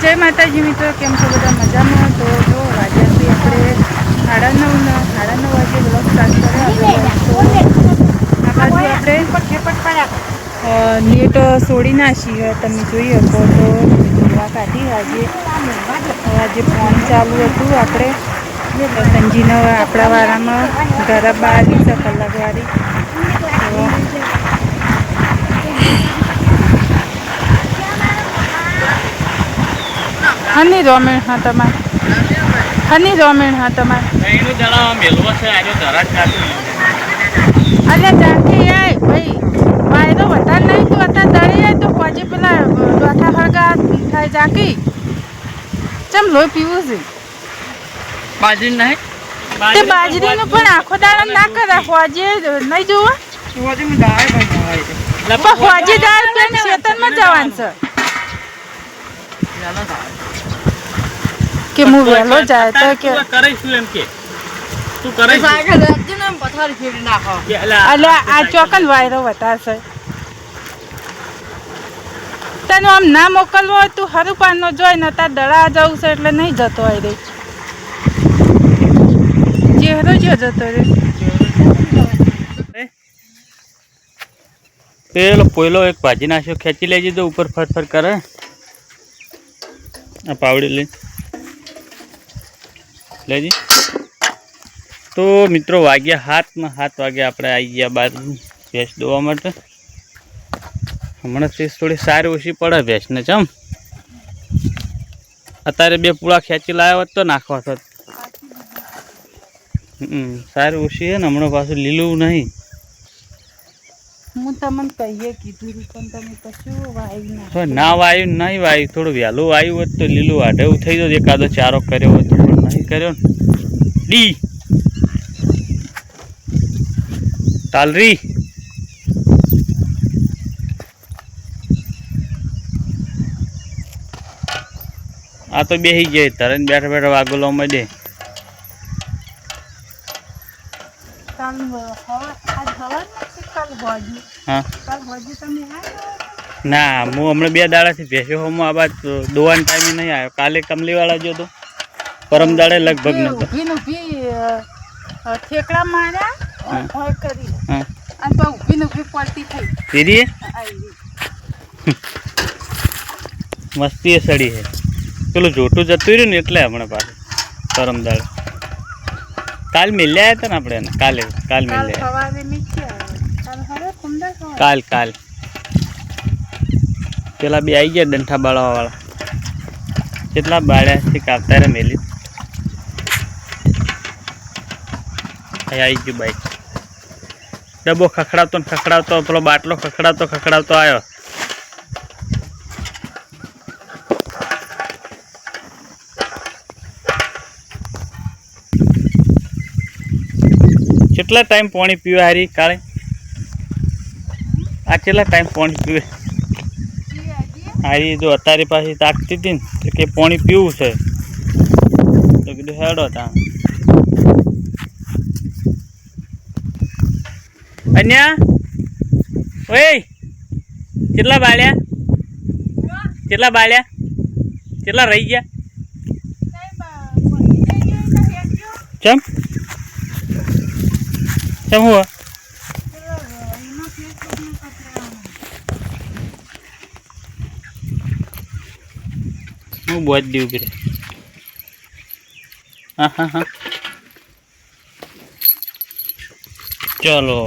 जय माताजी मित्रों, केम छो बधा मजामां? तो जो वाग्याथी आपणे 9:30 वागे ब्लॉग स्टार्ट कर्यो। आ बाजू आपणे नीट सोड़ी नाखी तमे जोई शको तो जोवा काढी। आज फोन चालू हतुं आपणे संजीने आपणा वारामां गरबा आली छे कलाकवारी। हनी रोमेण हाँ तमार हनी रोमेण हाँ तमार एनु जणा मेलવો છે આજો ધરાજ કાઢી अरे जाके आय भाई वायरो वटा नहीं तो अता दड़ी है तो कोजे पेला डोठा हरगा थाय जाकी चम लोई पीवू छे बाजरी नहीं ते बाजरी नु पण आखो दाड़ा ना करे कोजे नहीं जोवा कोजे में दाय भाई लपा कोजे दाल पेन खेतन में जवान छे के मु वेलो जाय तो के करे छू एम के तू करे सागे रखजे ने पथार फेरी नाखो अले आ चोकन वायरो वटा छे तने आम ना मोकलवो तू हरुपान नो जोई न ता दड़ा जाऊ छे એટલે નહીં જતો આઈ રે ચહેરો જો જતો રે પેલો પોયલો એક ભાજી નાખ્યો ખેંચી લેજે તો ઉપર ફરફર કરે આ પાવડી લેજી। तो मित्रों वाग्या 7 वागे આપણે આવી ગયા બાર ભેંસ દોવા માટે। હમણાં થી થોડી સારી ઓછી પડે ભેંસને ચમ અત્યારે બે પૂળા ખેંચી લાવ્યો હોત તો નાખવા હોત। સારી ઓછી છે ને હમણાં પાછું લીલું નહીં। હું તમને કહીએ કીધું પણ તમે કશું વાયુ ના વાયુ નહીં વાયુ થોડું વહેલું વાયુ હોત તો લીલું આઢેવું થઈ જાય એકાદો ચારો કર્યો હોત પણ નહીં કર્યો ને ડી तालरी आ तो बेही गए तरन बैठा बैठा वागोलो मडे ना मु हमने 2 दाड़ा थी भेसो हम आ बात दोवान टाइम नहीं आयो। काले कमली वाला जो तो परम दाड़े लगभग न तो ठेकड़ा मारा और करी अन तो ऊभी ऊभी पलटी थई तेरी मस्ती सड़ी है चलो जोटू जतु रह्यु ने એટલે हमणे पास परम दाड़े काल मिल आया था ना आपणे काले काल मिल आया सवारे मीठी काल हरे कुंडा काल काल पेला बे आई गया डंठा बाळवा वाला કેટલા બાળ્યા છે કાપતા રે મેલી आई गई बाइक डब्बो खखड़ावतो पेलो बाटलो खखड़ावतो आयो। કેટલા टाइम पानी पीवे हारी काले आ કેટલા टाइम पानी पीवे हारी जो अतारी पासी ताकती थी तो के पानी पीवू छे तो कीधुं हेडो ता अन्या ओए કેટલા રહી ગયા ચમ ચમ हुआ હું बहुत दी उभी हाँ हाँ हाँ चलो